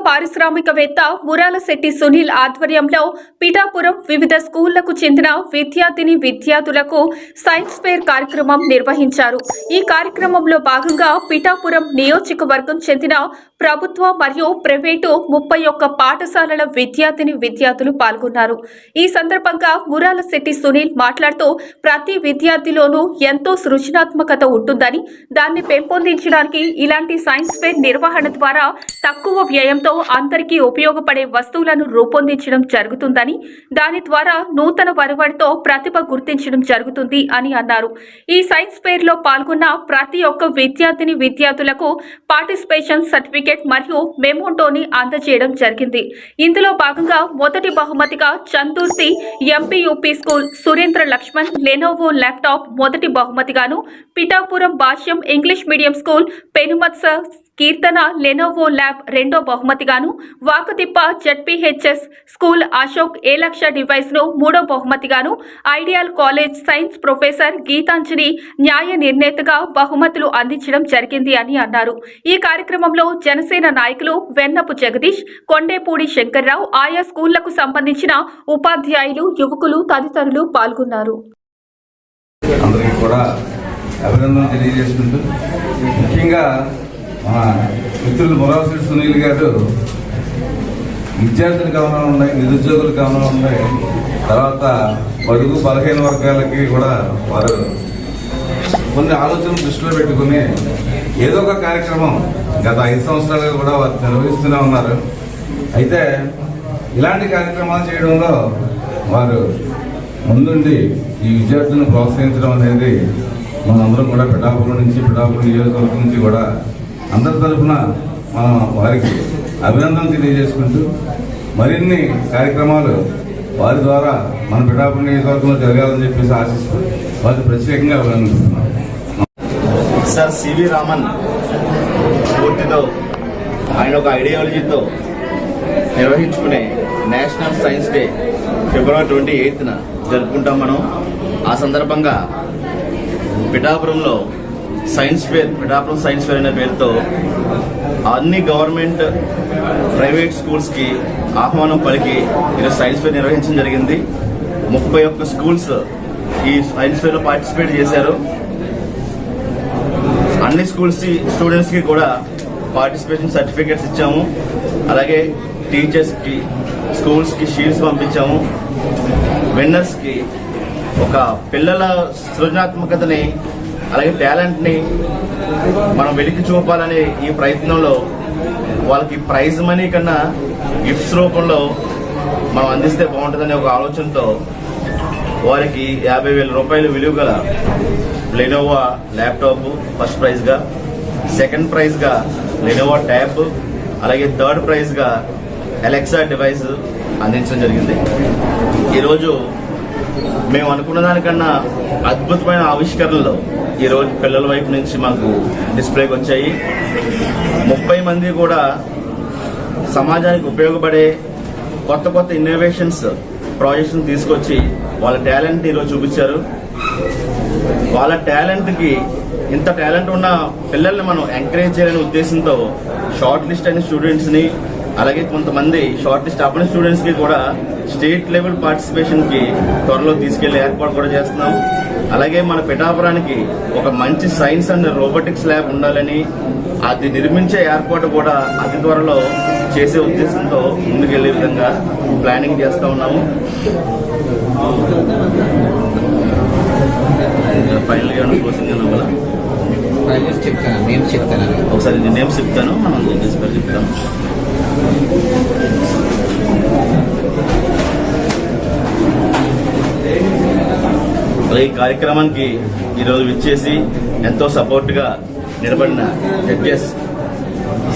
పారిశ్రామికవేత్త మురాలశెట్టి సునీల్ ఆధ్వర్యంలో పిఠాపురం వివిధ స్కూళ్లకు చెందిన విద్యార్థులకు సైన్స్ ఫేర్ కార్యక్రమం నిర్వహించారు। ఈ కార్యక్రమంలో భాగంగా పిఠాపురం నియోజకవర్గం చెందిన ప్రభుత్వ మరియు ప్రైవేటు 31 పాఠశాలల విద్యార్థులు పాల్గొన్నారు। ఈ సందర్భంగా మురాలశెట్టి సునీల్ మాట్లాడుతూ ప్రతి విద్యార్థిలోనూ ఎంతో సృజనాత్మకత ఉంటుందని, దాన్ని పెంపొందించడానికి ఇలాంటి సైన్స్ ఫేర్ నిర్వహణ ద్వారా తక్కువ వ్యయంతో అందరికీ ఉపయోగపడే వస్తువులను రూపొందించడం జరుగుతుందని, దాని ద్వారా నూతన వరవడితో ప్రతిభ గుర్తించడం జరుగుతుంది అని అన్నారు। ఈ సైన్స్ ఫేర్ లో పాల్గొన్న ప్రతి ఒక్క విద్యార్థులకు పార్టిసిపేషన్ సర్టిఫికేట్ మరియు మెమోటోని అందజేయడం జరిగింది। ఇందులో భాగంగా మొదటి బహుమతిగా Chandurthi MPUP school Surendra Lakshman Lenovo laptop మొదటి బహుమతిగాను, Pithapuram Bhashyam English medium school Penumatsa Keerthana Lenovo tab రెండో బహుమతిగాను, Vakatippa ZPHS school Ashok Alexa device ను మూడో బహుమతిగాను, ideal college science professor Geethanjali న్యాయ నిర్ణేతగా బహుమతులు అందించడం జరిగింది అని అన్నారు। ఈ కార్యక్రమంలో జనసేన నాయకులు వెన్నపు జగదీష్, కొండేపూడి శంకర్రావు, ఆయా స్కూళ్లకు సంబంధించిన ఉపాధ్యాయులు, యువకులు తదితరులు పాల్గొన్నారు। మిత్రులు మురాలశెట్టి సునీల్ గారు విద్యార్థులు గమనం ఉన్నాయి, నిరుద్యోగులు గమనం ఉన్నాయి, తర్వాత బడుగు బలహీన వర్గాలకి కూడా వారు కొన్ని ఆలోచనలు దృష్టిలో పెట్టుకుని ఏదో ఒక కార్యక్రమం గత 5 సంవత్సరాలుగా కూడా వారు నిర్వహిస్తూనే ఉన్నారు। అయితే ఇలాంటి కార్యక్రమాలు చేయడంలో వారు ముందుండి ఈ విద్యార్థులను ప్రోత్సహించడం అనేది మనందరం కూడా పిఠాపురం నియోజకవర్గం నుంచి కూడా అందరి తరఫున మనం వారికి అభినందనలు తెలియజేసుకుంటూ మరిన్ని కార్యక్రమాలు వారి ద్వారా మన పిఠాపురం నియోజకవర్గంలో జరగాలని చెప్పేసి ఆశిస్తూ వారికి ప్రత్యేకంగా అభినందిస్తున్నాం। సార్ సివి రామన్ పూర్తితో ఆయన ఒక ఐడియాలజీతో నిర్వహించుకునే నేషనల్ సైన్స్ డే ఫిబ్రవరి 28న జరుపుకుంటాం మనం। ఆ సందర్భంగా పిఠాపురంలో పిఠాపురం సైన్స్ ఫేర్ అనే పేరుతో అన్ని గవర్నమెంట్ ప్రైవేట్ స్కూల్స్కి ఆహ్వానం పలికి ఈరోజు సైన్స్ ఫేర్ నిర్వహించడం జరిగింది। 31 స్కూల్స్ ఈ సైన్స్ ఫేర్లో పార్టిసిపేట్ చేశారు। అన్ని స్టూడెంట్స్కి కూడా పార్టిసిపేషన్ సర్టిఫికేట్స్ ఇచ్చాము, అలాగే టీచర్స్కి స్కూల్స్కి షీల్డ్స్ పంపించాము। విన్నర్స్కి ఒక పిల్లల సృజనాత్మకతని అలాగే టాలెంట్ని మనం వెలికి చూపాలనే ఈ ప్రయత్నంలో వాళ్ళకి ప్రైజ్ మనీ కన్నా గిఫ్ట్స్ రూపంలో మనం అందిస్తే బాగుంటుందనే ఒక ఆలోచనతో వారికి 50,000 రూపాయలు విలువ గల లెనోవో ల్యాప్టాప్ ఫస్ట్ ప్రైజ్గా, సెకండ్ ప్రైజ్గా లెనోవో ట్యాబ్, అలాగే థర్డ్ ప్రైజ్గా అలెక్సా డివైస్ అందించడం జరిగింది। ఈరోజు మేము అనుకున్న దానికన్నా అద్భుతమైన ఆవిష్కరణలు ఈరోజు పిల్లల వైపు నుంచి మాకు డిస్ప్లేకి వచ్చాయి। 30 మంది కూడా సమాజానికి ఉపయోగపడే కొత్త ఇన్నోవేషన్స్ ప్రాజెక్ట్స్ తీసుకొచ్చి వాళ్ళ టాలెంట్ ఈరోజు చూపించారు। వాళ్ళ టాలెంట్కి ఇంత టాలెంట్ ఉన్న పిల్లల్ని మనం ఎంకరేజ్ చేయాలనే ఉద్దేశంతో షార్ట్ లిస్ట్ అయిన స్టూడెంట్స్ని, అలాగే కొంతమంది షార్ట్ లిస్ట్ అవ్వని స్టూడెంట్స్కి కూడా స్టేట్ లెవెల్ పార్టిసిపేషన్కి త్వరలో తీసుకెళ్లే ఏర్పాటు కూడా చేస్తున్నాం। అలాగే మన పిఠాపురానికి ఒక మంచి సైన్స్ అండ్ రోబోటిక్స్ ల్యాబ్ ఉండాలని, అది నిర్మించే ఏర్పాటు కూడా అతి త్వరలో చేసే ఉద్దేశంతో ముందుకెళ్లే విధంగా ప్లానింగ్ చేస్తూ ఉన్నాము। ఫైనల్గా ఒకసారి నేమ్స్ చెప్తాను, మనం చెప్తాను। ఈ కార్యక్రమానికి ఈరోజు విచ్చేసి ఎంతో సపోర్ట్గా నిలబడిన జడ్జెస్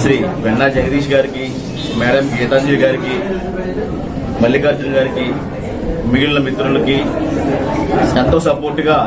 శ్రీ వెన్నా జగదీష్ గారికి, మేడం గీతాంజలి గారికి, మల్లికార్జున గారికి, మిగిలిన మిత్రులకి ఎంతో సపోర్ట్గా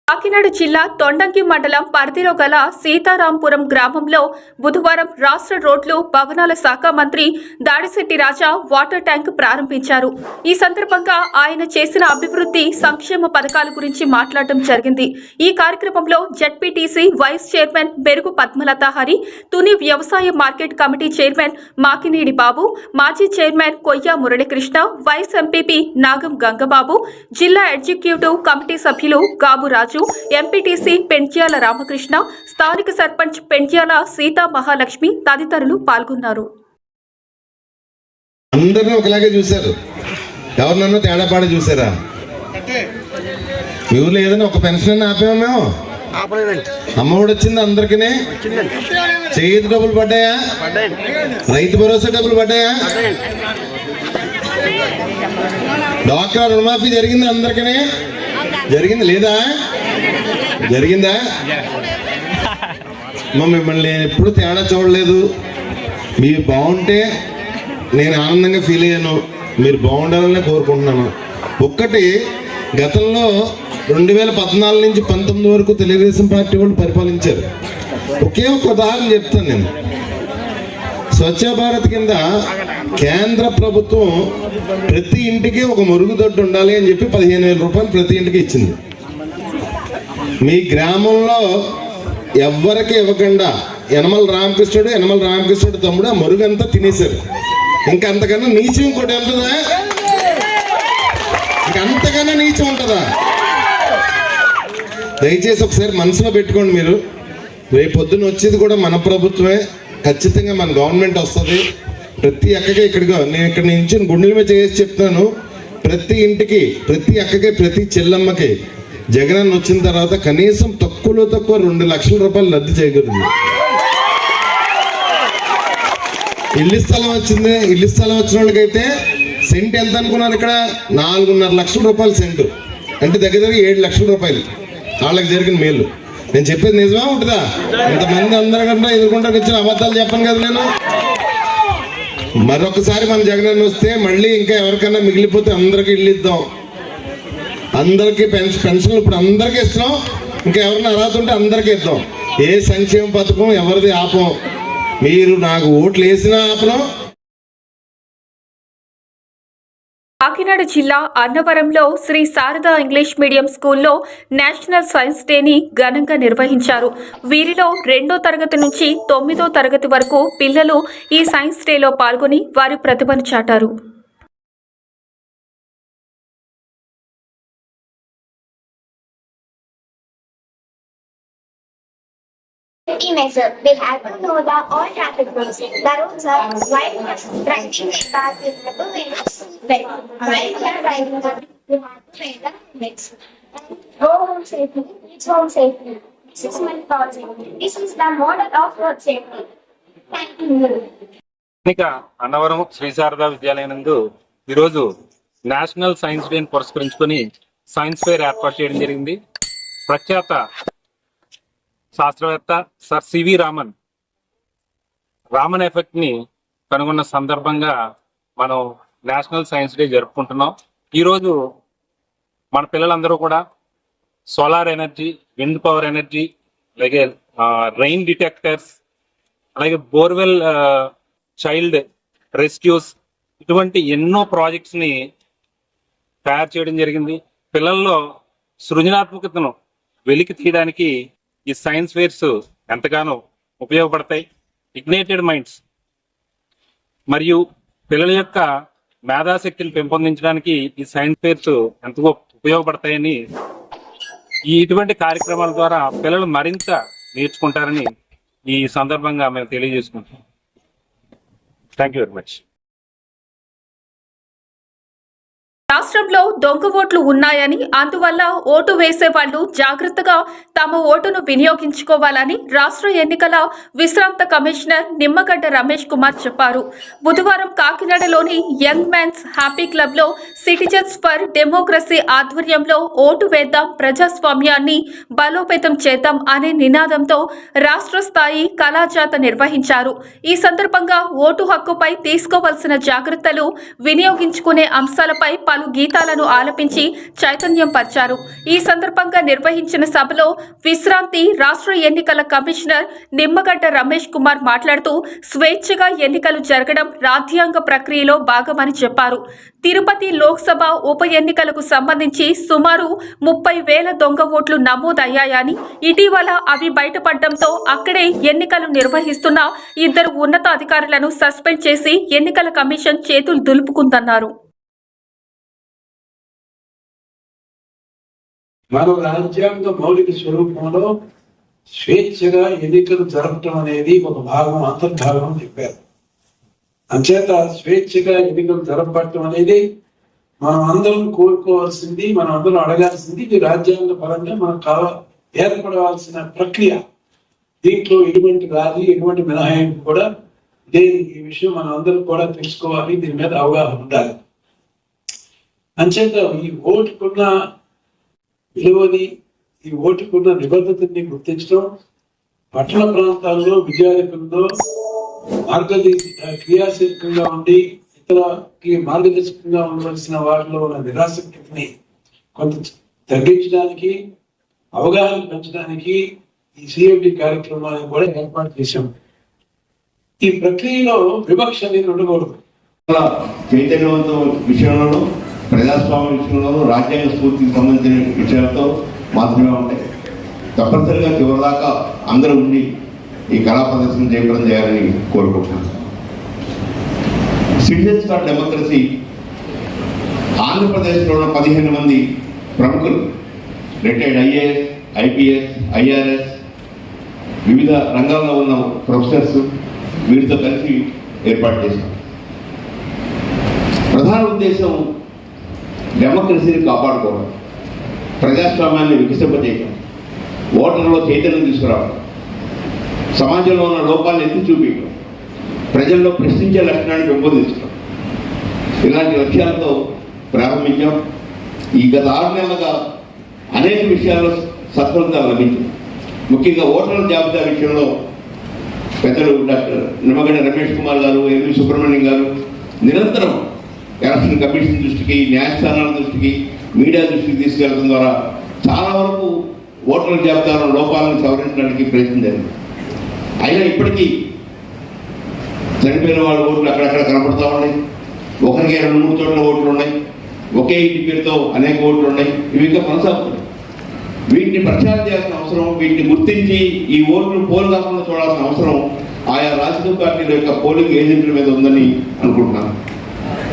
కాకినాడ జిల్లా తొండంగి మండలం పరిధిలో గల సీతారాంపురం గ్రామంలో బుధవారం రాష్ట్ర రోడ్లు భవనాల శాఖ మంత్రి దాడిశెట్టి రాజా వాటర్ ట్యాంక్ ప్రారంభించారు. ఈ సందర్భంగా ఆయన చేసిన అభివృద్ధి సంక్షేమ పథకాల గురించి మాట్లాడడం జరిగింది. ఈ కార్యక్రమంలో ZPTC vice chairman Berugu Padmalatha Hari, Tuni వ్యవసాయ market committee chairman Makineedi Babu, మాజీ chairman Koyya Muralikrishna, vice MPP Nagam Gangababu, జిల్లా ఎగ్జిక్యూటివ్ కమిటీ సభ్యులు గాబు రాజు, ఎంపీటీసీ పెంట్యాల రామకృష్ణ, స్థానిక సర్పంచ్ పెంట్యాల సీతా మహాలక్ష్మి తదితరులు పాల్గొన్నారు. అందరినీ ఒకలాగే చూశారు, ఎవరినన్నా తేడాపాడ చూసారా? మీ ఊర్లో ఏదైనా ఒక పెన్షన్ ఆపామా మేము? అమ్మఒడి వచ్చింది అందరికీ? చేతి డబ్బులు పడ్డాయా? రైతు భరోసా డబ్బులు పడ్డాయా? డాక్టర్ రుణమాఫీ జరిగింది అందరికీ? జరిగింది లేదా? జరిగిందా? మిమ్మల్ని నేను ఎప్పుడు తేడా చూడలేదు. మీరు బాగుంటే నేను ఆనందంగా ఫీల్ అయ్యాను, మీరు బాగుండాలని కోరుకుంటున్నాను. ఒక్కటి, గతంలో 2014 నుంచి 19 వరకు తెలుగుదేశం పార్టీ వాళ్ళు పరిపాలించారు. ఒకే ఒక ఉదాహరణ చెప్తాను నేను. స్వచ్ఛ భారత్ కింద కేంద్ర ప్రభుత్వం ప్రతి ఇంటికి ఒక మరుగుదొడ్డు ఉండాలి అని చెప్పి 15,000 రూపాయలు ప్రతి ఇంటికి ఇచ్చింది. మీ గ్రామంలో ఎవ్వరికి ఇవ్వకుండా యనమల రామకృష్ణుడు తమ్ముడు ఆ మరుగంతా తినేశారు. ఇంకా అంతకన్నా నీచం ఇంకోటి ఉంటుందా? ఇంకా అంతకన్నా నీచం ఉంటుందా? దయచేసి ఒకసారి మనసులో పెట్టుకోండి. మీరు రేపు పొద్దున్న వచ్చేది కూడా మన ప్రభుత్వమే, ఖచ్చితంగా మన గవర్నమెంట్ వస్తుంది. ప్రతి అక్కకి ఇక్కడిగా నేను ఇక్కడ నుంచి గుండెల మీద చేసి చెప్తాను, ప్రతి ఇంటికి, ప్రతి అక్కకి, ప్రతి చెల్లమ్మకి జగనన్న వచ్చిన తర్వాత కనీసం తక్కువలో తక్కువ 2 లక్షల రూపాయలు రద్దు చేయగలిగింది. ఇల్లు స్థలం వచ్చింది. ఇల్లు స్థలం వచ్చిన వాళ్ళకైతే సెంట్ ఎంత అనుకున్నారు? ఇక్కడ 4.5 లక్షల రూపాయలు సెంటు, అంటే దగ్గర 7 లక్షల రూపాయలు వాళ్ళకి జరిగిన మేలు. నేను చెప్పేది నిజమా ఉంటుందా? ఇంతమంది అందరికంటే ఎదుర్కొంటానికి వచ్చిన అబద్ధాలు చెప్పను కదా నేను. మరొకసారి మన జగనన్న వస్తే మళ్ళీ ఇంకా ఎవరికైనా మిగిలిపోతే అందరికి ఇల్లు ఇద్దాం. అందరికీ పెన్షన్లు ఇప్పుడు అందరికీ ఇస్తున్నాం. ఇంకా ఎవరైనా అర్హత ఉంటే అందరికీ ఇద్దాం. ఏ సంక్షేమ పథకం ఎవరిది ఆపం. మీరు నాకు ఓట్లు వేసినా ఆపడం. కాకినాడ జిల్లా అన్నవరంలో శ్రీ శారదా ఇంగ్లీష్ మీడియం స్కూల్లో నేషనల్ సైన్స్ డేని ఘనంగా నిర్వహించారు. వీరిలో 2వ తరగతి నుంచి 9వ తరగతి వరకు పిల్లలు ఈ సైన్స్ డేలో పాల్గొని వారి ప్రతిభను చాటారు. Safety measure. They have to know the all traffic rules. The rules are while driving start with the windows. While you are driving, you have to wear the helmets. Go home safely. Reach home safely. This is my policy. This is the model of road safety. Thank you. Annavaram Shri Sharada విద్యాలయం నందు ఈరోజు national science day పురస్కరించుకొని science fair ఏర్పాటు చేయడం జరిగింది. ప్రఖ్యాత శాస్త్రవేత్త sir C V Raman effect ని కనుగొన్న సందర్భంగా మనం నేషనల్ సైన్స్ డే జరుపుకుంటున్నాం. ఈరోజు మన పిల్లలందరూ కూడా solar energy, wind power energy, అలాగే రెయిన్ డిటెక్టర్స్, అలాగే బోర్వెల్ చైల్డ్ రెస్క్యూస్, ఇటువంటి ఎన్నో ప్రాజెక్ట్స్ ని తయారు చేయడం జరిగింది. పిల్లల్లో సృజనాత్మకతను వెలికి తీయడానికి ఈ సైన్స్ ఫెయిర్స్ ఎంతగానో ఉపయోగపడతాయి. ఇగ్నైటెడ్ మైండ్స్ మరియు పిల్లల యొక్క మేధాశక్తిని పెంపొందించడానికి ఈ సైన్స్ ఫెయిర్స్ ఎంతో ఉపయోగపడతాయని, ఇటువంటి కార్యక్రమాల ద్వారా పిల్లలు మరింత నేర్చుకుంటారని ఈ సందర్భంగా మేము తెలియజేసుకుంటాం. Thank you very much. రాష్ట్రంలో దొంగ ఓట్లు ఉన్నాయని, అందువల్ల ఓటు వేసే వాళ్ళు జాగ్రత్తగా తమ ఓటును వినియోగించుకోవాలని రాష్ట్ర ఎన్నికల విశ్రాంత కమిషనర్ నిమ్మగడ్డ రమేష్ కుమార్ చెప్పారు. బుధవారం కాకినాడలోని యంగ్ మ్యాన్స్ హ్యాపీ క్లబ్ లో సిటిజన్స్ ఫర్ డెమోక్రసీ ఆధ్వర్యంలో ఓటు వేద్దాం, ప్రజాస్వామ్యాన్ని బలోపేతం చేద్దాం అనే నినాదంతో రాష్ట్ర స్థాయి కళాజాత నిర్వహించారు. ఈ సందర్భంగా ఓటు హక్కుపై తీసుకోవాల్సిన జాగ్రత్తలు, వినియోగించుకునే అంశాలపై పలు గీతాలను ఆలపించి చైతన్యం పరిచారు. ఈ సందర్భంగా నిర్వహించిన సభలో విశ్రాంతి రాష్ట్ర ఎన్నికల కమిషనర్ నిమ్మగడ్డ రమేష్ కుమార్ మాట్లాడుతూ స్వేచ్ఛగా ఎన్నికలు జరగడం రాజ్యాంగ ప్రక్రియలో భాగమని చెప్పారు. తిరుపతి లోక్సభ ఉప ఎన్నికలకు సంబంధించి సుమారు 30,000 దొంగ ఓట్లు నమోదయ్యాయని, ఇటీవల అవి బయటపడడంతో అక్కడే ఎన్నికలు నిర్వహిస్తున్న 2 ఉన్నతాధికారులను సస్పెండ్ చేసి ఎన్నికల కమిషన్ చేతులు దులుపుకుందన్నారు. మన రాజ్యాంగ మౌలిక స్వరూపంలో స్వేచ్ఛగా ఎన్నికలు జరపటం అనేది ఒక భాగం, అంతర్భాగం అని చెప్పారు. అంచేత స్వేచ్ఛగా ఎన్నికలు జరపటం అనేది మనం అందరం కోరుకోవాల్సింది, మనం అందరం అడగాల్సింది. ఇది రాజ్యాంగ పరంగా మనకు ఏర్పడవలసిన ప్రక్రియ. దీంట్లో ఎటువంటి రాజీ, ఎటువంటి మినహాయింపు కూడా లేదు. ఈ విషయం మనం అందరం కూడా తెలుసుకోవాలి, దీని మీద అవగాహన ఉండాలి. అంచేత ఈ ఓటుకున్న విలువని, ఈ ఓటుకున్న నిబద్ధతని గుర్తించడం, పట్టణ ప్రాంతాల్లో విద్యార్థుల్లో క్రియాశీలకంగా ఉండి ఇతరకి మార్గదర్శకంగా ఉండవలసిన వాటిలో ఉన్న నిరాసక్తిని కొంత తగ్గించడానికి, అవగాహన పెంచడానికి ఈ సిఎండి కార్యక్రమాన్ని కూడా ఏర్పాటు చేశాం. ఈ ప్రక్రియలో వివక్ష అనేది ఉండకూడదు. చైతన్యవంతం విషయంలోనూ, ప్రజాస్వామ్య విషయంలోనూ, రాజ్యాంగ స్ఫూర్తికి సంబంధించిన విషయాలతో మాత్రమే ఉంటాయి. తప్పనిసరిగా చివరిదాకా అందరూ ఉండి ఈ కళా ప్రదర్శన జయప్రదం చేయాలని కోరుకుంటున్నాను. సిటిజన్స్ ఫర్ డెమోక్రసీ ఆంధ్రప్రదేశ్లో ఉన్న 15 మంది ప్రముఖులు, రిటైర్డ్ ఐఏఎస్, ఐపీఎస్, ఐఆర్ఎస్, వివిధ రంగాల్లో ఉన్న ప్రొఫెసర్స్, వీరితో కలిసి ఏర్పాటు చేశాం. ప్రధాన ఉద్దేశం డెమోక్రసీని కాపాడుకోవడం, ప్రజాస్వామ్యాన్ని వికసింపజేయడం, ఓటర్లలో చైతన్యం తీసుకురావడం, సమాజంలో ఉన్న లోపాలను ఎత్తి చూపించడం, ప్రజల్లో ప్రశ్నించే లక్షణాన్ని పెంపొందించడం, ఇలాంటి లక్ష్యాలతో ప్రారంభించాం. ఈ గత 6 నెలలుగా అనేక విషయాల్లో సత్ఫలితాలు లభించాయి. ముఖ్యంగా ఓటర్ల జాబితా విషయంలో పెద్దలు డాక్టర్ నిమ్మగడ్డ రమేష్ కుమార్ గారు, ఎంవి సుబ్రహ్మణ్యం గారు నిరంతరం ఎలక్షన్ కమిషన్ దృష్టికి, న్యాయస్థానాల దృష్టికి, మీడియా దృష్టికి తీసుకెళ్లడం ద్వారా చాలా వరకు ఓటర్ల జాబితాలో లోపాలను సవరించడానికి ప్రయత్నం జరిగింది. అయినా ఇప్పటికీ చనిపోయిన వాళ్ళ ఓట్లు అక్కడక్కడ కనపడతా ఉన్నాయి. ఒకరికి 2-3 చోట్ల ఓట్లు ఉన్నాయి. ఒకే ఇంటి పేరుతో అనేక ఓట్లు ఉన్నాయి. ఇవి ఇంకా కొనసాగుతున్నాయి. వీటిని ప్రచారం చేయాల్సిన అవసరం, వీటిని గుర్తించి ఈ ఓట్లు పోలు కాకుండా చూడాల్సిన అవసరం ఆయా రాజకీయ పార్టీల యొక్క పోలింగ్ ఏజెంట్ల మీద ఉందని అనుకుంటున్నాను.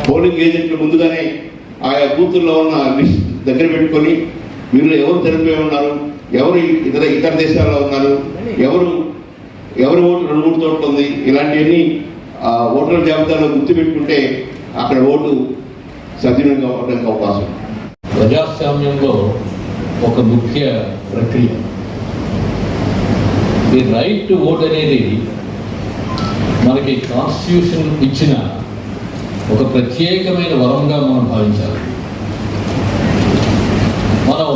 పోలింగ్ ఏజెంట్లు ముందుగానే ఆయా బూతుల్లో ఉన్న లిస్ట్ దగ్గర పెట్టుకొని వీళ్ళు ఎవరు చనిపోయి ఉన్నారు, ఎవరు ఇతర దేశాల్లో ఉన్నారు, ఎవరి ఓటు 2-3 చోట్ల ఉంది, ఇలాంటివన్నీ ఓటర్ల జాబితాలో గుర్తుపెట్టుకుంటే అక్కడ ఓటు సద్వినియోగం అవ్వడానికి అవకాశం. ప్రజాస్వామ్యంలో ఒక ముఖ్య ప్రక్రియ ఈ రైట్ టు ఓట్ అనేది మనకి కాన్స్టిట్యూషన్ ఇచ్చిన ఒక ప్రత్యేకమైన వరంగా మనం భావించాలి. మనం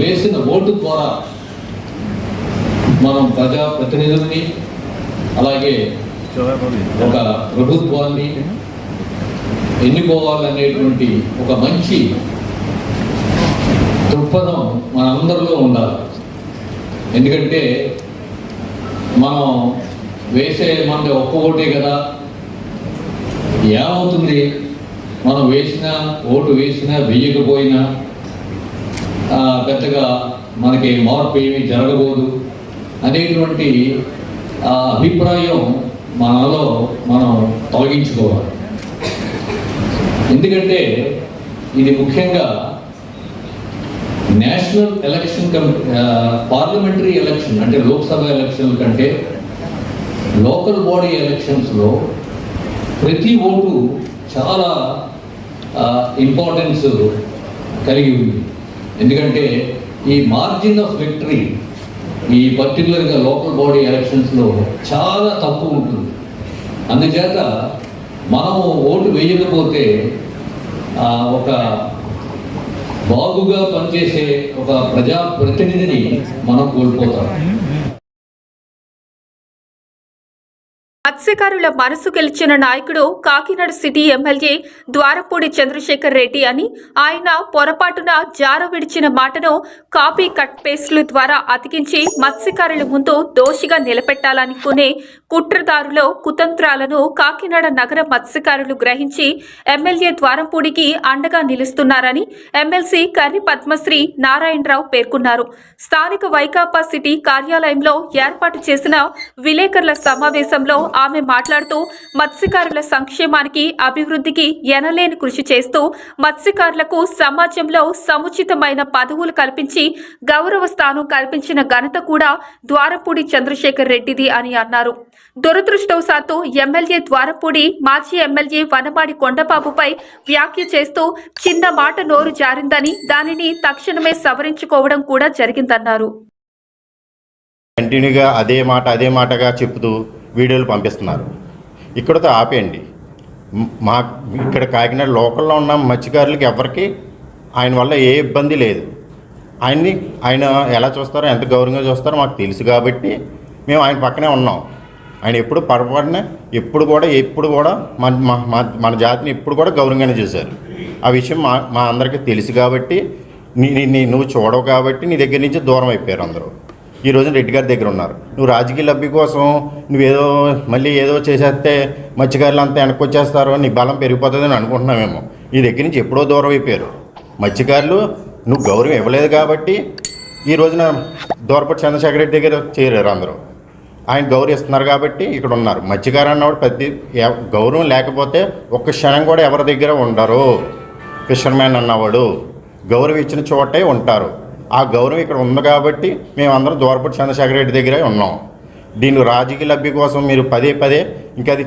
వేసిన ఓటు ద్వారా మనం ప్రజా ప్రతినిధుల్ని, అలాగే ఒక ప్రభుత్వాన్ని ఎన్నుకోవాలనేటువంటి ఒక మంచి దృక్పథం మనందరిలో ఉండాలి. ఎందుకంటే మనం వేసే మన ఒక్క ఓటే కదా, ఏమవుతుంది మనం ఓటు వేసినా వేయకపోయినా పెద్దగా మనకి మార్పు ఏమీ జరగబోదు అనేటువంటి అభిప్రాయం మనలో మనం తొలగించుకోవాలి. ఎందుకంటే ఇది ముఖ్యంగా నేషనల్ ఎలక్షన్ పార్లమెంటరీ ఎలక్షన్ అంటే లోక్సభ ఎలక్షన్ కంటే లోకల్ బాడీ ఎలక్షన్స్లో ప్రతి ఓటు చాలా ఇంపార్టెన్స్ కలిగి ఉంది. ఎందుకంటే ఈ మార్జిన్ ఆఫ్ విక్టరీ ఈ పర్టికులర్గా లోకల్ బాడీ ఎలక్షన్స్లో చాలా తక్కువ ఉంటుంది. అందుచేత మనము ఓటు వేయకపోతే ఒక బాగుగా పనిచేసే ఒక ప్రజాప్రతినిధిని మనం కోల్పోతాం. మత్స్యకారుల మనసు గెలిచిన నాయకుడు కాకినాడ సిటీ ఎమ్మెల్యే ద్వారపూడి చంద్రశేఖర్ రెడ్డి అని, ఆయన పొరపాటున జార విడిచిన మాటను కాపీ కట్ పేస్టుల ద్వారా అతికించి మత్స్యకారుల ముందు దోషిగా నిలబెట్టాలనుకునే కుట్రదారులో కుతంత్రాలను కాకినాడ నగర మత్స్యకారులు గ్రహించి ఎమ్మెల్యే ద్వారంపూడికి అండగా నిలుస్తున్నారని ఎమ్మెల్సీ కర్రి పద్మశ్రీ నారాయణరావు పేర్కొన్నారు. స్థానిక వైకాపా సిటీ కార్యాలయంలో ఏర్పాటు చేసిన విలేకరుల సమావేశంలో ఆమె మాట్లాడుతూ మత్స్యకారుల సంక్షేమానికి అభివృద్ధికి ఎనలేని కృషి చేస్తూ మత్స్యకారులకు సమాజంలో సముచితమైన పదవులు కల్పించి గౌరవ స్థానం కల్పించిన ఘనత కూడా ద్వారపూడి చంద్రశేఖర్ రెడ్డిది అని అన్నారు. దురదృష్టవశాత్తు ఎమ్మెల్యే ద్వారపూడి మాజీ ఎమ్మెల్యే వనమాడి కొండబాబుపై వ్యాఖ్య చేస్తూ చిన్న మాట నోరు జారిందని, దానిని తక్షణమే సవరించుకోవడం కూడా జరిగిందన్నారు. కంటిన్యూగా అదే మాటగా చెప్తూ వీడియోలు పంపిస్తున్నారు. ఇక్కడతో ఆపేయండి. మా ఇక్కడ కాకినాడ లోకల్లో ఉన్న మత్స్యకారులకి ఎవరికి ఆయన వల్ల ఏ ఇబ్బంది లేదు. ఆయన ఎలా చూస్తారో, ఎంత గౌరవంగా చూస్తారో మాకు తెలుసు కాబట్టి మేము ఆయన పక్కనే ఉన్నాం. ఆయన ఎప్పుడు పొరపాటున ఎప్పుడు కూడా మన జాతిని ఎప్పుడు కూడా గౌరవంగానే చేశారు. ఆ విషయం మా అందరికీ తెలుసు కాబట్టి నువ్వు చూడవు కాబట్టి నీ దగ్గర నుంచి దూరం అయిపోయారు అందరూ. ఈ రోజున రెడ్డి గారి దగ్గర ఉన్నారు. నువ్వు రాజకీయ లబ్ధి కోసం నువ్వేదో మళ్ళీ ఏదో చేసేస్తే మత్స్యకారులు అంతా వెనక్కి వచ్చేస్తారో, నీ బలం పెరిగిపోతుందని అనుకుంటున్నామేమో. నీ దగ్గర నుంచి ఎప్పుడో దూరం అయిపోయారు మత్స్యకారులు. నువ్వు గౌరవం ఇవ్వలేదు కాబట్టి ఈ రోజున ద్వారపూడి చంద్రశేఖర్ రెడ్డి దగ్గర చేరారు అందరూ. ఆయన గౌరవిస్తున్నారు కాబట్టి ఇక్కడ ఉన్నారు. మత్స్యకారు అన్నవాడు ప్రతి గౌరవం లేకపోతే ఒక్క క్షణం కూడా ఎవరి దగ్గర ఉండరు. ఫిషర్మ్యాన్ అన్నవాడు గౌరవం ఇచ్చిన చోటే ఉంటారు. ఆ గౌరవం ఇక్కడ ఉంది కాబట్టి మేమందరం ద్వారపూడి చంద్రశేఖర్ రెడ్డి దగ్గరే ఉన్నాం. దీన్ని రాజకీయ లబ్ధి కోసం మీరు పదే ఇంకా అది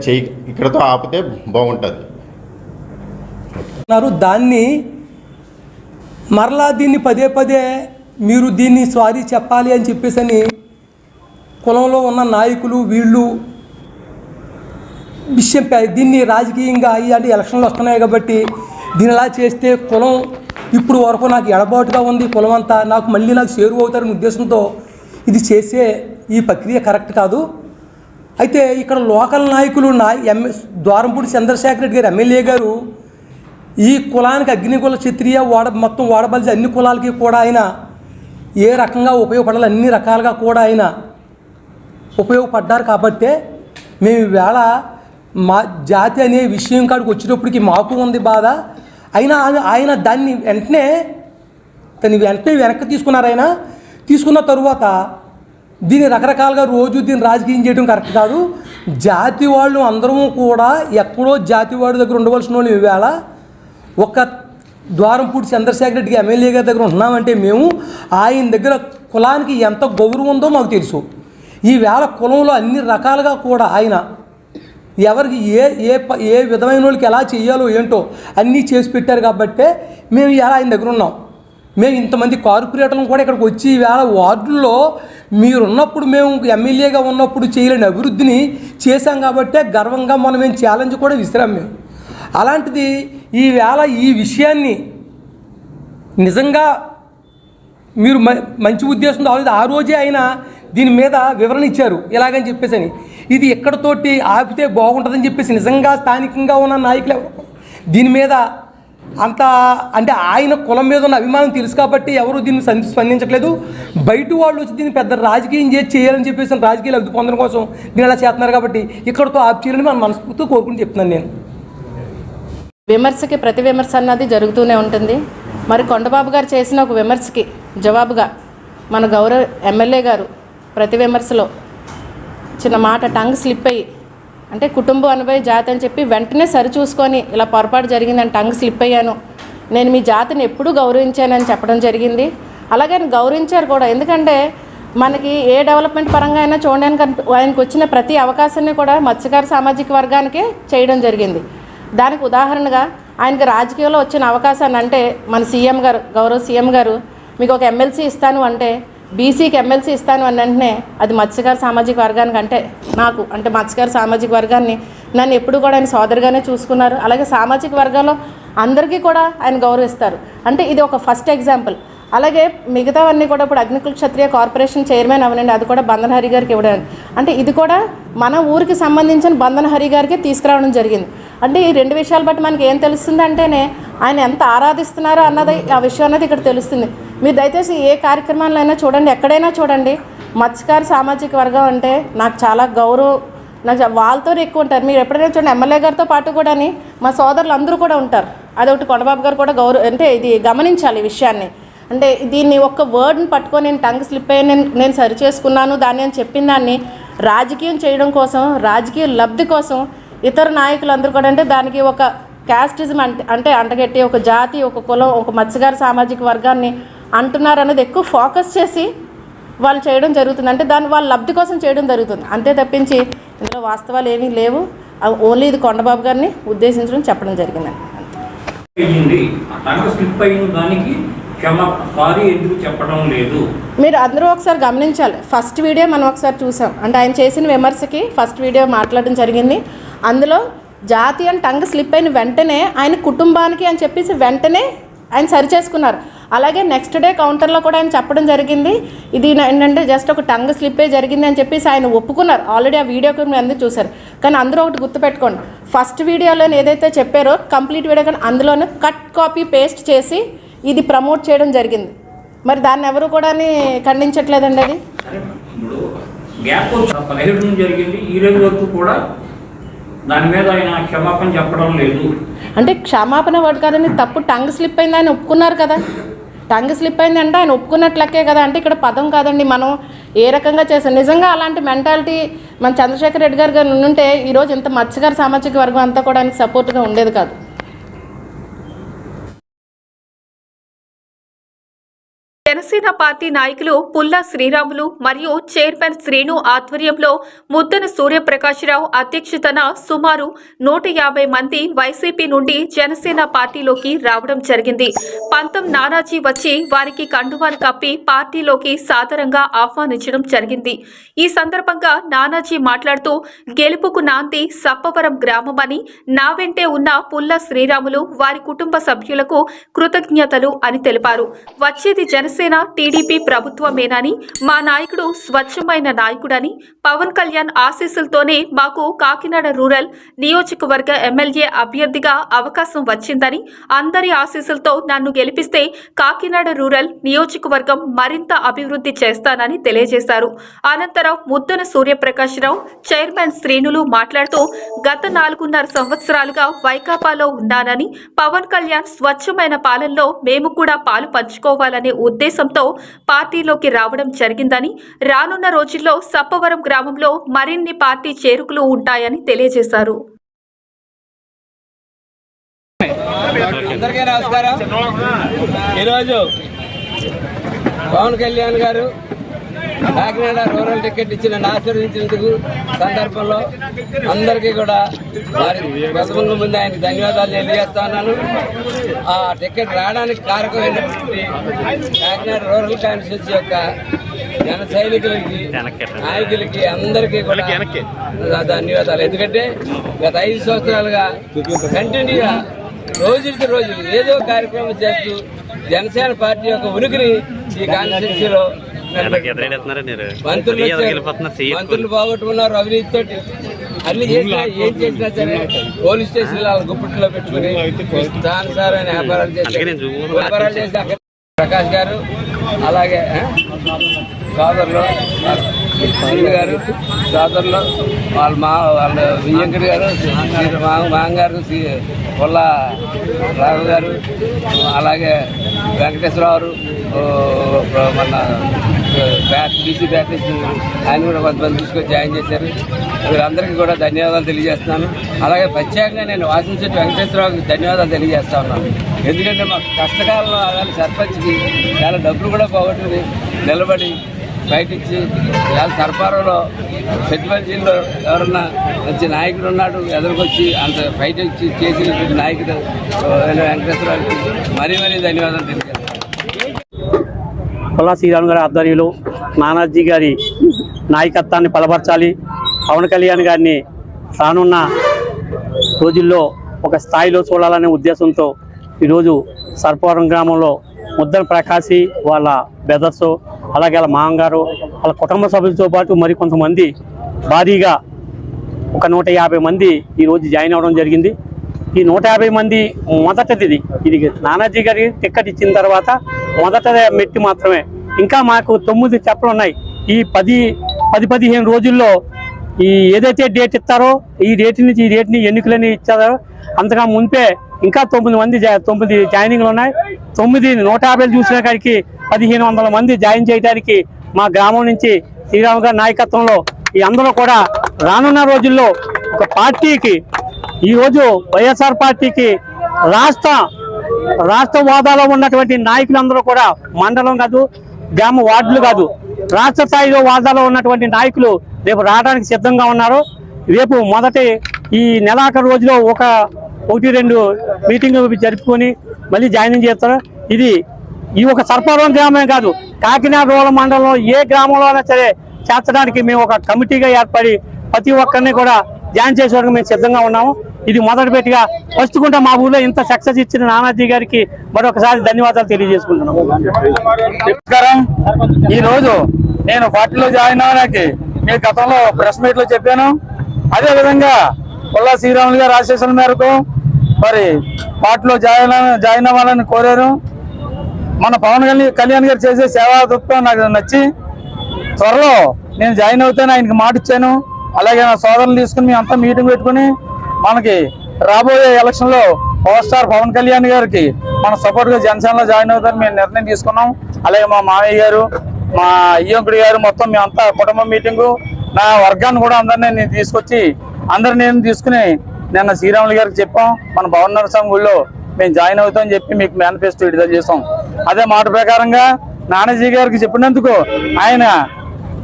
ఇక్కడతో ఆపితే బాగుంటుంది. దాన్ని మరలా దీన్ని పదే మీరు దీన్ని సారీ చెప్పాలి అని చెప్పేసి కులంలో ఉన్న నాయకులు వీళ్ళు విషయం దీన్ని రాజకీయంగా అంటే ఎలక్షన్లు వస్తున్నాయి కాబట్టి దీనిలా చేస్తే కులం ఇప్పుడు వరకు నాకు ఎడబాటుగా ఉంది, కులం అంతా నాకు షేరు అవుతారనే ఉద్దేశంతో ఇది చేసే ఈ ప్రక్రియ కరెక్ట్ కాదు. అయితే ఇక్కడ లోకల్ నాయకులు ద్వారంపూడి చంద్రశేఖర్ రెడ్డి గారు ఎమ్మెల్యే గారు ఈ కులానికి అగ్నికుల క్షత్రియ మొత్తం వాడబలిసి అన్ని కులాలకి కూడా ఆయన ఏ రకంగా ఉపయోగపడాలి అన్ని రకాలుగా కూడా ఆయన ఉపయోగపడ్డారు. కాబట్టే మేము ఈవేళ మా జాతి అనే విషయం కాడికి వచ్చేటప్పటికి మాకు ఉంది బాధ. అయినా ఆయన దాన్ని వెంటనే వెనక్కి తీసుకున్నారు. ఆయన తీసుకున్న తరువాత దీన్ని రకరకాలుగా రోజు దీన్ని రాజకీయం చేయడం కరెక్ట్ కాదు. జాతి వాళ్ళు అందరము కూడా ఎక్కడో జాతి వాడి దగ్గర ఉండవలసిన వాళ్ళు ఈవేళ ఒక ద్వారంపూడి చంద్రశేఖర్ రెడ్డికి ఎమ్మెల్యే గారి దగ్గర ఉంటున్నామంటే మేము ఆయన దగ్గర కులానికి ఎంత గౌరవం ఉందో మాకు తెలుసు. ఈవేళ కులంలో అన్ని రకాలుగా కూడా ఆయన ఎవరికి ఏ విధమైన వాళ్ళకి ఎలా చేయాలో ఏంటో అన్నీ చేసి పెట్టారు. కాబట్టే మేము ఇలా ఆయన దగ్గర ఉన్నాం. మేము ఇంతమంది కార్పొరేటర్లను కూడా ఇక్కడికి వచ్చి ఈవేళ వార్డుల్లో మీరున్నప్పుడు మేము ఎమ్మెల్యేగా ఉన్నప్పుడు చేయలేని అభివృద్ధిని చేశాం. కాబట్టే గర్వంగా మేము ఛాలెంజ్ కూడా విసిరాం మేము. అలాంటిది ఈవేళ ఈ విషయాన్ని నిజంగా మీరు మంచి ఉద్దేశంతో ఆ రోజే ఆయన దీని మీద వివరణ ఇచ్చారు ఇలాగని చెప్పేసి అని. ఇది ఎక్కడితోటి ఆపితే బాగుంటుందని చెప్పేసి నిజంగా స్థానికంగా ఉన్న నాయకులు దీని మీద అంత అంటే ఆయన కులం మీద ఉన్న అభిమానం తెలుసు కాబట్టి ఎవరు దీన్ని స్పందించట్లేదు. బయట వాళ్ళు వచ్చి దీన్ని పెద్ద రాజకీయం చేయాలని చెప్పేసి రాజకీయ లబ్ధి పొందడం కోసం దీన్ని అలా చేస్తున్నారు. కాబట్టి ఇక్కడితో ఆపు చేయాలని మనం మనస్ఫూర్తిగా కోరుకుని చెప్తున్నాను నేను. విమర్శకి ప్రతి విమర్శ అన్నది జరుగుతూనే ఉంటుంది. మరి కొండబాబు గారు చేసిన ఒక విమర్శకి జవాబుగా మన గౌరవ ఎమ్మెల్యే గారు ప్రతి విమర్శలో చిన్న మాట టంగ్ స్లిప్ అయ్యి అంటే కుటుంబం అనుభవ జాతి అని చెప్పి వెంటనే సరిచూసుకొని ఇలా పొరపాటు జరిగిందని టంగ్ స్లిప్ అయ్యాను, నేను మీ జాతిని ఎప్పుడూ గౌరవించానని చెప్పడం జరిగింది. అలాగే గౌరవించారు కూడా. ఎందుకంటే మనకి ఏ డెవలప్మెంట్ పరంగా అయినా చూడడానికి ఆయనకు వచ్చిన ప్రతి అవకాశాన్ని కూడా మత్స్యకార సామాజిక వర్గానికే చేయడం జరిగింది. దానికి ఉదాహరణగా ఆయనకి రాజకీయంలో వచ్చిన అవకాశాన్ని అంటే మన సీఎం గారు గౌరవ సీఎం గారు మీకు ఒక ఎమ్మెల్సీ ఇస్తాను అంటే బీసీకి ఎమ్మెల్సీ ఇస్తాను అని వెంటనే అది మత్స్యకార సామాజిక వర్గానికి అంటే నాకు అంటే మత్స్యకార సామాజిక వర్గాన్ని నన్ను ఎప్పుడు కూడా ఆయన సోదరుగానే చూసుకున్నారు. అలాగే సామాజిక వర్గాల్లో అందరికీ కూడా ఆయన గౌరవిస్తారు. అంటే ఇది ఒక ఫస్ట్ ఎగ్జాంపుల్. అలాగే మిగతావన్నీ కూడా ఇప్పుడు అగ్నికుల క్షత్రియ కార్పొరేషన్ చైర్మన్ అవనండి, అది కూడా బంధన హరి గారికి ఇవ్వడం. అంటే ఇది కూడా మన ఊరికి సంబంధించిన బంధన హరి గారికి తీసుకురావడం జరిగింది. అంటే ఈ రెండు విషయాలు బట్టి మనకి ఏం తెలుస్తుంది అంటేనే ఆయన ఎంత ఆరాధిస్తున్నారో అన్నది ఆ విషయం అన్నది ఇక్కడ తెలుస్తుంది. మీరు దయచేసి ఏ కార్యక్రమాల్లో అయినా చూడండి, ఎక్కడైనా చూడండి, మత్స్యకార సామాజిక వర్గం అంటే నాకు చాలా గౌరవం, నాకు వాళ్ళతో ఎక్కువ ఉంటారు. మీరు ఎప్పుడైనా చూడండి ఎమ్మెల్యే గారితో పాటు కూడా మా సోదరులు అందరూ కూడా ఉంటారు. అదొకటి కొండబాబు గారు కూడా అంటే ఇది గమనించాలి ఈ విషయాన్ని. అంటే దీన్ని ఒక్క వర్డ్ని పట్టుకొని నేను టంగ్ స్లిప్ అయ్యి నేను సరి చేసుకున్నాను దాన్ని అని చెప్పిన దాన్ని రాజకీయం చేయడం కోసం, రాజకీయ లబ్ధి కోసం ఇతర నాయకులందరూ కూడా అంటే దానికి ఒక క్యాస్టిజం అంటే అంటగట్టి ఒక జాతి, ఒక కులం, ఒక మత్స్యకార సామాజిక వర్గాన్ని అంటున్నారు అనేది ఎక్కువ ఫోకస్ చేసి వాళ్ళు చేయడం జరుగుతుంది. అంటే దాన్ని వాళ్ళ లబ్ధి కోసం చేయడం జరుగుతుంది, అంతే తప్పించి ఇందులో వాస్తవాలు ఏమీ లేవు. ఓన్లీ ఇది కొండబాబు గారిని ఉద్దేశించడం చెప్పడం జరిగిందండి. మీరు అందరూ ఒకసారి గమనించాలి. ఫస్ట్ వీడియో మనం ఒకసారి చూసాం. అంటే ఆయన చేసిన విమర్శకి ఫస్ట్ వీడియో మాట్లాడడం జరిగింది. అందులో జాతి అని టంగ్ స్లిప్ అయిన వెంటనే ఆయన కుటుంబానికి అని చెప్పేసి వెంటనే ఆయన సరి చేసుకున్నారు. అలాగే నెక్స్ట్ డే కౌంటర్లో కూడా ఆయన చెప్పడం జరిగింది, ఇది ఏంటంటే జస్ట్ ఒక టంగ్ స్లిప్పే జరిగింది అని చెప్పేసి ఆయన ఒప్పుకున్నారు. ఆల్రెడీ ఆ వీడియో మీరు అందరూ చూశారు. కానీ అందరూ ఒకటి గుర్తుపెట్టుకోండి, ఫస్ట్ వీడియోలో ఏదైతే చెప్పారో కంప్లీట్ వీడియో కానీ అందులోనే కట్ కాపీ పేస్ట్ చేసి ఇది ప్రమోట్ చేయడం జరిగింది. మరి దాన్ని ఎవరు కూడా ఖండించట్లేదండి. అది గ్యాప్ 17 జరిగింది, ఈ రోజు వరకు కూడా దాని మీద ఆయన క్షమాపణ చెప్పడం లేదు. అంటే క్షమాపణ వర్డ్ కాదని తప్పు టంగ్ స్లిప్ అయింది ఆయన ఒప్పుకున్నారు కదా. టంగ్ స్లిప్ అయింది అంటే ఆయన ఒప్పుకున్నట్లకే కదా. అంటే ఇక్కడ పదం కాదండి, మనం ఏ రకంగా చేసాం. నిజంగా అలాంటి మెంటాలిటీ మన చంద్రశేఖర్ రెడ్డి గారు ఉంటే ఈరోజు ఇంత మత్స్యకార సామాజిక వర్గం అంతా కూడా ఆయనకు సపోర్ట్గా ఉండేది కాదు. జనసేన పార్టీ నాయకులు పుల్లా శ్రీరాములు మరియు చైర్మన్ శ్రీను ఆధ్వర్యంలో ముద్దన సూర్యప్రకాశ్రావు అధ్యక్షతన సుమారు 150 మంది వైసీపీ నుండి జనసేన పార్టీలోకి రావడం జరిగింది. పంతం నానాజీ వచ్చి వారికి కండువాలు కప్పి పార్టీలోకి సాదరంగా ఆహ్వానించడం జరిగింది. ఈ సందర్భంగా నానాజీ మాట్లాడుతూ గెలుపుకు నాంది సప్పవరం గ్రామమని, నా వెంటే ఉన్న పుల్లా శ్రీరాములు వారి కుటుంబ సభ్యులకు కృతజ్ఞతలు అని తెలిపారు. వచ్చేది జనసేన టీడీపీ ప్రభుత్వమేనని, మా నాయకుడు స్వచ్ఛమైన నాయకుడని, పవన్ కళ్యాణ్ ఆశీస్సులతోనే మాకు కాకినాడ రూరల్ నియోజకవర్గ ఎమ్మెల్యే అభ్యర్థిగా అవకాశం వచ్చిందని, అందరి ఆశీస్సులతో నన్ను గెలిపిస్తే కాకినాడ రూరల్ నియోజకవర్గం మరింత అభివృద్ధి చేస్తానని తెలియజేశారు. అనంతరం ముద్దన సూర్యప్రకాశ్రావు, చైర్మన్ శ్రీనులు మాట్లాడుతూ గత 4.5 సంవత్సరాలుగా వైకాపాలో ఉన్నానని, పవన్ కళ్యాణ్ స్వచ్ఛమైన పాలనలో మేము కూడా పాలు పంచుకోవాలనే ఉద్దేశంతో పార్టీలోకి రావడం జరిగిందని, రానున్న రోజుల్లో సప్పవరం గ్రామంలో మరిన్ని పార్టీ చేరుకులు ఉంటాయని తెలియజేశారు. అందరికీ నమస్కారం. ఈరోజు పవన్ కళ్యాణ్ గారు కాకినాడ రూరల్ టికెట్ ఇచ్చిన ఆశీర్వదించినందుకు సందర్భంలో అందరికీ కూడా వారి ప్రసంగం ముందు ఆయనకు ధన్యవాదాలు తెలియజేస్తా ఉన్నాను. ఆ టికెట్ రావడానికి కారకమైనటువంటి కాకినాడ రూరల్ కాన్స్టిట్యూన్సీ యొక్క జన సైనికులకి, నాయకులకి అందరికీ కూడా ధన్యవాదాలు. ఎందుకంటే గత 5 సంవత్సరాలుగా కంటిన్యూగా రోజుకి రోజు ఏదో కార్యక్రమం చేస్తూ జనసేన పార్టీ యొక్క ఉనికిని ఈ కాన్స్టిట్యూన్సీలో మంత్రులు పోగొట్టుకున్నారు అవినీతితో. అన్ని చేసినా ఏం చేసినా సరే పోలీస్ స్టేషన్ గుప్పిట్లో పెట్టుకుని దానిసారైన వ్యాపారాలు చేసి ప్రకాష్ గారు, అలాగే సోదరులు శ్రీను గారు, సోదరులు వాళ్ళ విజయంకర్ గారు, మాంగారు, పుల్లా రాఘు గారు, అలాగే వెంకటేశ్వరరావు, మన బీసీ బ్యాటరీస్ ఆయన కూడా కొంతమంది తీసుకొని జాయిన్ చేశారు. వీరందరికీ కూడా ధన్యవాదాలు తెలియజేస్తున్నాను. అలాగే ప్రత్యేకంగా నేను వాసించేటి వెంకటేశ్వరరావుకి ధన్యవాదాలు తెలియజేస్తా ఉన్నాను. ఎందుకంటే మాకు కష్టకాలంలో అలాంటి సర్పంచ్కి చాలా డబ్బులు కూడా పోగొట్టుకుని నిలబడి బయట ఇచ్చి ఇవాళ సర్పారంలో సెట్టిపల్లిలో ఎవరన్నా మంచి నాయకుడు ఉన్నాడు ఎదురుకొచ్చి అంత బయట ఇచ్చి చేసినటువంటి నాయకుడు వెంకటేశ్వరరావుకి మరీ ధన్యవాదాలు తెలియజేస్తాను. పుల్లా శ్రీరామ్ గారి ఆధ్వర్యంలో నానాజీ గారి నాయకత్వాన్ని బలపరచాలి, పవన్ కళ్యాణ్ గారిని రానున్న రోజుల్లో ఒక స్థాయిలో చూడాలనే ఉద్దేశంతో ఈరోజు సర్పవరం గ్రామంలో ముద్దల ప్రకాశి వాళ్ళ బ్రదర్సు, అలాగే వాళ్ళ మామగారు, వాళ్ళ కుటుంబ సభ్యులతో పాటు మరికొంతమంది భారీగా ఒక 150 మంది ఈరోజు జాయిన్ అవ్వడం జరిగింది. ఈ 150 మంది మొదటిది ఇది నానాజీ గారి టికెట్ ఇచ్చిన తర్వాత మొదట మెట్టి మాత్రమే. ఇంకా మాకు 9 చెప్పలు ఉన్నాయి. ఈ 10-15 రోజుల్లో ఈ ఏదైతే డేట్ ఇస్తారో ఈ డేట్ నుంచి ఈ డేట్ని ఎన్నికలని ఇచ్చారో అంతగా ముందే ఇంకా 9 జాయినింగ్లు ఉన్నాయి. 150 చూసిన కాడికి 1500 మంది జాయిన్ చేయడానికి మా గ్రామం నుంచి శ్రీరామ్ గారి నాయకత్వంలో ఈ అందరూ కూడా రానున్న రోజుల్లో ఒక పార్టీకి ఈరోజు వైఎస్ఆర్ పార్టీకి రాష్ట్ర హోదాలో ఉన్నటువంటి నాయకులందరూ కూడా మండలం కాదు, గ్రామ వార్డులు కాదు, రాష్ట్ర స్థాయిలో హోదాలో ఉన్నటువంటి నాయకులు రేపు రావడానికి సిద్ధంగా ఉన్నారు. రేపు మొదటి ఈ నెలాఖరు రోజులో 1-2 మీటింగ్ జరుపుకొని మళ్ళీ జాయినింగ్ చేస్తారు. ఈ ఒక సర్పవరం గ్రామమే కాదు, కాకినాడ రూరల్ మండలంలో ఏ గ్రామంలో అయినా సరే చేర్చడానికి మేము ఒక కమిటీగా ఏర్పడి ప్రతి ఒక్కరిని కూడా జాయిన్ చేసేందుకు మేము సిద్ధంగా ఉన్నాము. ఇది మొదటిపెట్టిగా వస్తుకుంటా మా ఊళ్ళో ఇంత సక్సెస్ ఇచ్చిన నానాజీ గారికి మరొకసారి ధన్యవాదాలు తెలియజేసుకుంటున్నాము. నమస్కారం. ఈ రోజు నేను పార్టీలో జాయిన్ అవ్వడానికి మీ గతంలో ప్రెస్ మీట్ లో చెప్పాను. అదే విధంగా పుల్లా శ్రీరాములు గారి ఆశీస్సుల మేరకు మరి పార్టీలో జాయిన్ అవ్వాలని కోరారు. మన పవన్ కళ్యాణ్ గారు చేసే సేవా దృక్పథం నాకు నచ్చి త్వరలో నేను జాయిన్ అవుతాను ఆయనకి మాట ఇచ్చాను. అలాగే నా సోదరులు తీసుకుని మేము అంతా మీటింగ్ పెట్టుకుని మనకి రాబోయే ఎలక్షన్ లో పవర్ స్టార్ పవన్ కళ్యాణ్ గారికి మన సపోర్ట్ గా జనసేనలో జాయిన్ అవుతారని మేము నిర్ణయం తీసుకున్నాం. అలాగే మా మామయ్య గారు, మా అయ్యంకుడి గారు, మొత్తం మేమంతా కుటుంబ మీటింగు, నా వర్గాన్ని కూడా అందరినీ నేను తీసుకొచ్చి నేను తీసుకుని నిన్న శ్రీరాములు గారికి చెప్పాం. మన భవన్ నరసింహ గుళ్ళో మేము జాయిన్ అవుతామని చెప్పి మీకు మేనిఫెస్టో విడుదల చేసాం. అదే మాట ప్రకారంగా నానాజీ గారికి చెప్పినందుకు ఆయన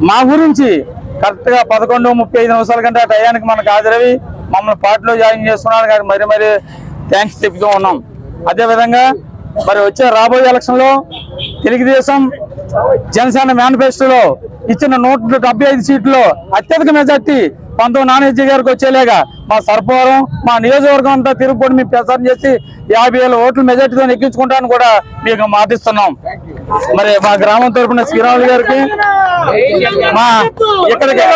మా గురించి కరెక్ట్ గా 11:35 కంటే ఆ టయానికి మనకు హాజరవి మమ్మల్ని పార్టీలో జాయిన్ చేసుకున్నాను. కానీ మరి థ్యాంక్స్ చెప్తూ ఉన్నాం. అదేవిధంగా మరి వచ్చే రాబోయే ఎలక్షన్ లో తెలుగుదేశం జనసేన మేనిఫెస్టోలో ఇచ్చిన 175 సీట్లు అత్యధిక మెజార్టీ పంతో నానాజీ గారికి వచ్చేలాగా మా సర్పవరం, మా నియోజకవర్గం అంతా తిరుగుకొని మేము ప్రచారం చేసి 50,000 ఓట్ల మెజార్టీతో ఎక్కించుకుంటాను కూడా మీకు మాటిస్తున్నాం. మరి మా గ్రామం తరఫున శ్రీరాములు గారికి మా ఇక్కడికి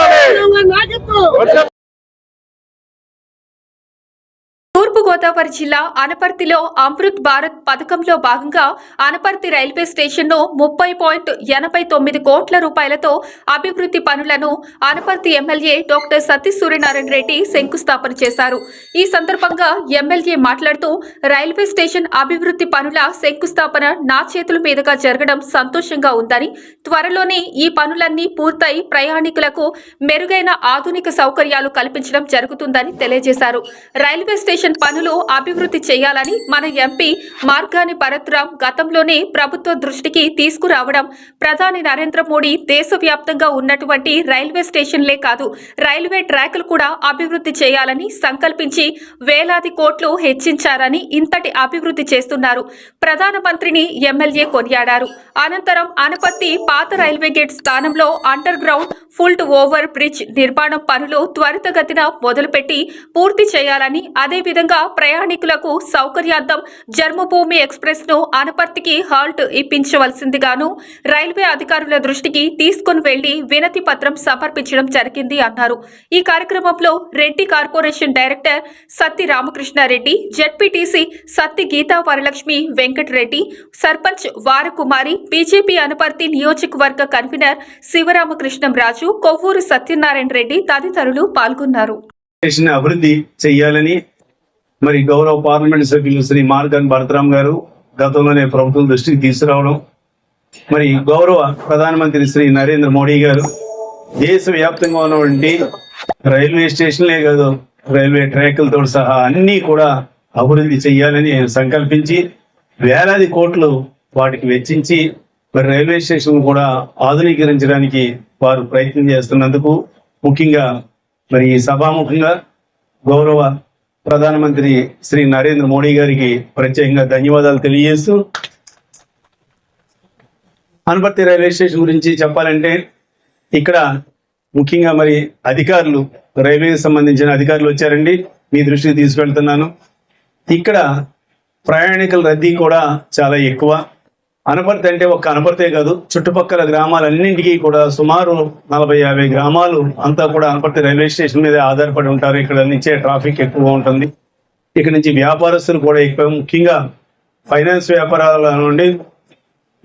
తూర్పుగోదావరి జిల్లా అనపర్తిలో అమృత్ భారత్ పథకంలో భాగంగా అనపర్తి రైల్వే స్టేషన్ను 30.89 కోట్ల రూపాయలతో అభివృద్ధి పనులను అనపర్తి ఎమ్మెల్యే డాక్టర్ సతీష్ సూర్యనారాయణ రెడ్డి శంకుస్థాపన చేశారు. ఈ సందర్భంగా ఎమ్మెల్యే మాట్లాడుతూ రైల్వే స్టేషన్ అభివృద్ధి పనుల శంకుస్థాపన నా చేతుల మీదుగా జరగడం సంతోషంగా ఉందని, త్వరలోనే ఈ పనులన్నీ పూర్తయి ప్రయాణికులకు మెరుగైన ఆధునిక సౌకర్యాలు కల్పించడం జరుగుతుందని తెలియజేశారు. రైల్వే స్టేషన్ పనులు అభివృద్ధి చేయాలని మన ఎంపీ మార్గాని పరత్రాం గతంలోనే ప్రభుత్వ దృష్టికి తీసుకురావడం, ప్రధాని నరేంద్ర మోడీ దేశవ్యాప్తంగా ఉన్నటువంటి రైల్వే స్టేషన్లే కాదు రైల్వే ట్రాకులు కూడా అభివృద్ధి చేయాలని సంకల్పించి వేలాది కోట్లు హెచ్చించారని, ఇంతటి అభివృద్ధి చేస్తున్నారు. ప్రధానమంత్రిని ఎమ్మెల్యే కొనియాడారు. అనంతరం అనపర్తి పాత రైల్వే గేట్ స్థానంలో under ground full over bridge నిర్మాణం పనులు త్వరితగతిన మొదలుపెట్టి పూర్తి చేయాలని, అదేవిధంగా ప్రయాణికులకు సౌకర్యార్థం జన్మభూమి ఎక్స్ప్రెస్ ను అనపర్తికి హాల్ట్ ఇప్పించవలసిందిగాను రైల్వే అధికారుల దృష్టికి తీసుకుని వెళ్లి వినతి పత్రం సమర్పించడం జరిగింది అన్నారు. ఈ కార్యక్రమంలో Reddy corporation director Satti Ramakrishnareddy, ZPTC Satti Geetha Varalakshmi Venkatareddy, sarpanch Varakumari, BJP Anaparthi నియోజకవర్గ కన్వీనర్ శివరామకృష్ణం రాజు, కొవ్వూరు సత్యనారాయణ రెడ్డి తదితరులు పాల్గొన్నారు. అభివృద్ధి చెయ్యాలని మరి గౌరవ పార్లమెంట్ సభ్యులు శ్రీ మార్గాని భరతరాం గారు గతంలోనే ప్రభుత్వం దృష్టికి తీసుకురావడం, మరి గౌరవ ప్రధానమంత్రి శ్రీ నరేంద్ర మోడీ గారు దేశవ్యాప్తంగా ఉన్నటువంటి రైల్వే స్టేషన్లే కాదు రైల్వే ట్రాకులతో సహా అన్నీ కూడా అభివృద్ధి చెయ్యాలని సంకల్పించి వేలాది కోట్లు వాటికి వెచ్చించి మరి రైల్వే స్టేషన్ కూడా ఆధునీకరించడానికి వారు ప్రయత్నం చేస్తున్నందుకు ముఖ్యంగా మరి సభాముఖంగా గౌరవ ప్రధానమంత్రి శ్రీ నరేంద్ర మోడీ గారికి ప్రత్యేకంగా ధన్యవాదాలు తెలియజేస్తూ, అనపర్తి రైల్వే స్టేషన్ గురించి చెప్పాలంటే ఇక్కడ ముఖ్యంగా మరి అధికారులు, రైల్వేకి సంబంధించిన అధికారులు వచ్చారండి. మీ దృష్టికి తీసుకెళ్తున్నాను. ఇక్కడ ప్రయాణికుల రద్దీ కూడా చాలా ఎక్కువ. అనపర్తి అంటే ఒక్క అనపర్తే కాదు, చుట్టుపక్కల గ్రామాలన్నింటికీ కూడా సుమారు 40-50 గ్రామాలు అంతా కూడా అనపర్తి రైల్వే స్టేషన్ మీద ఆధారపడి ఉంటారు. ఇక్కడ నుంచే ట్రాఫిక్ ఎక్కువ ఉంటుంది. ఇక్కడ నుంచి వ్యాపారస్తులు కూడా ఎక్కువ, ముఖ్యంగా ఫైనాన్స్ వ్యాపారాల నుండి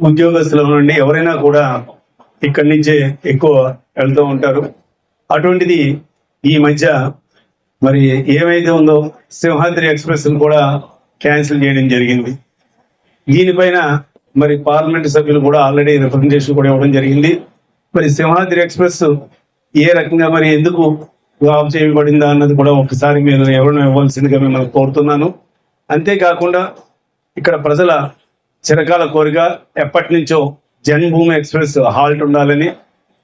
ఉద్యోగస్తుల నుండి ఎవరైనా కూడా ఇక్కడి నుంచే ఎక్కువ వెళ్తూ ఉంటారు. అటువంటిది ఈ మధ్య మరి ఏమైతే ఉందో సింహాద్రి ఎక్స్ప్రెస్ కూడా క్యాన్సిల్ చేయడం జరిగింది. దీనిపైన మరి పార్లమెంట్ సభ్యులు కూడా ఆల్రెడీ రిప్రజెంటేషన్ కూడా ఇవ్వడం జరిగింది. మరి సింహాద్రి ఎక్స్ప్రెస్ ఏ రకంగా మరి ఎందుకు ఆఫ్ చేయబడిందా అన్నది కూడా ఒకసారి మీరు ఎవరైనా ఇవ్వాల్సిందిగా మిమ్మల్ని కోరుతున్నాను. అంతేకాకుండా ఇక్కడ ప్రజల చిరకాల కోరిక ఎప్పటి నుంచో జన్మభూమి ఎక్స్ప్రెస్ హాల్ట్ ఉండాలని,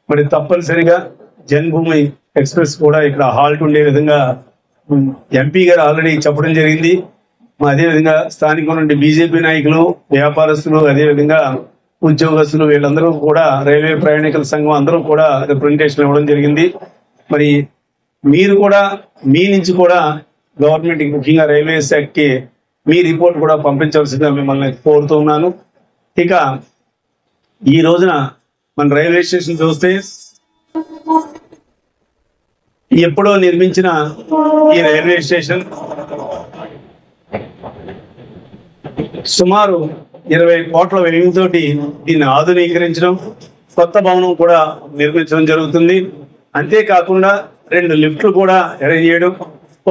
మరి తప్పనిసరిగా జన్మభూమి ఎక్స్ప్రెస్ కూడా ఇక్కడ హాల్ట్ ఉండే విధంగా ఎంపీ గారు ఆల్రెడీ చెప్పడం జరిగింది. అదేవిధంగా స్థానిక నుండి బీజేపీ నాయకులు, వ్యాపారస్తులు, అదేవిధంగా ఉద్యోగస్తులు వీళ్ళందరూ కూడా రైల్వే ప్రయాణికుల సంఘం అందరూ కూడా రిప్రజెంటేషన్ ఇవ్వడం జరిగింది. మరి మీరు కూడా మీ నుంచి కూడా గవర్నమెంట్కి, ముఖ్యంగా రైల్వే శాఖకి మీ రిపోర్ట్ కూడా పంపించవలసిందిగా మిమ్మల్ని కోరుతున్నాను. ఇక ఈ రోజున మన రైల్వే స్టేషన్ చూస్తే ఎప్పుడో నిర్మించిన ఈ రైల్వే స్టేషన్ సుమారు 20 కోట్ల వ్యయంతోటి దీన్ని ఆధునీకరించడం, కొత్త భవనం కూడా నిర్మించడం జరుగుతుంది. అంతేకాకుండా 2 లిఫ్ట్లు కూడా అరేంజ్ చేయడం,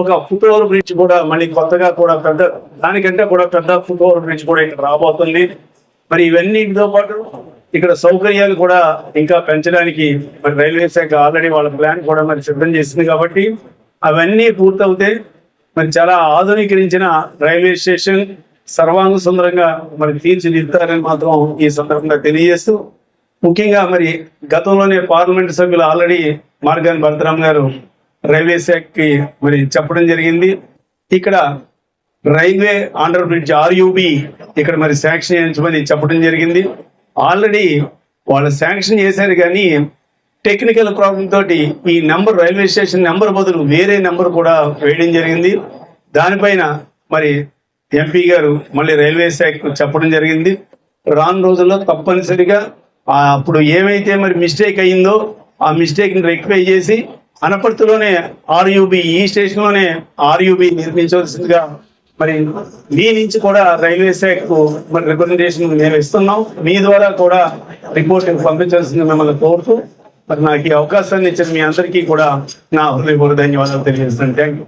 ఒక ఫుట్ ఓవర్ బ్రిడ్జ్ కూడా మళ్ళీ కొత్తగా కూడా దానికంటే కూడా పెద్ద ఫుట్ ఓవర్ బ్రిడ్జ్ కూడా ఇక్కడ రాబోతుంది. మరి ఇవన్నిటితో పాటు ఇక్కడ సౌకర్యాలు కూడా ఇంకా పెంచడానికి మరి రైల్వే శాఖ ఆల్రెడీ వాళ్ళ ప్లాన్ కూడా మరి సిద్ధం చేసింది. కాబట్టి అవన్నీ పూర్తవుతే మరి చాలా ఆధునీకరించిన రైల్వే స్టేషన్ సర్వాంగ సుందరంగా మరి తీర్చిదిద్దారని మాత్రం ఈ సందర్భంగా తెలియజేస్తూ, ముఖ్యంగా మరి గతంలోనే పార్లమెంట్ సభ్యులు ఆల్రెడీ మార్గాని భరతరామ్ గారు రైల్వే శాఖకి మరి చెప్పడం జరిగింది. ఇక్కడ రైల్వే అండర్ బ్రిడ్జ్ RUB ఇక్కడ మరి శాంక్షన్ చేయించమని చెప్పడం జరిగింది. ఆల్రెడీ వాళ్ళు శాంక్షన్ చేశారు, కానీ టెక్నికల్ ప్రాబ్లం తోటి ఈ నెంబర్ రైల్వే స్టేషన్ నెంబర్ బదులు వేరే నెంబర్ కూడా వేయడం జరిగింది. దానిపైన మరి ఎంపీ గారు మళ్ళీ రైల్వే శాఖకు చెప్పడం జరిగింది. రాను రోజుల్లో తప్పనిసరిగా అప్పుడు ఏమైతే మరి మిస్టేక్ అయిందో ఆ మిస్టేక్ని రెక్టిఫై చేసి అనపర్తిలోనే RUB, ఈ స్టేషన్లోనే RUB నిర్మించవలసిందిగా మరి మీ నుంచి కూడా రైల్వే శాఖకు మరి రిప్రజెంటేషన్ మేము ఇస్తున్నాం. మీ ద్వారా కూడా రిపోర్ట్ పంపించాల్సింది మిమ్మల్ని కోరుతూ మరి నాకు ఈ అవకాశాన్ని ఇచ్చిన మీ అందరికీ కూడా నా హృదయపూర్వక ధన్యవాదాలు తెలియజేస్తాను. Thank you.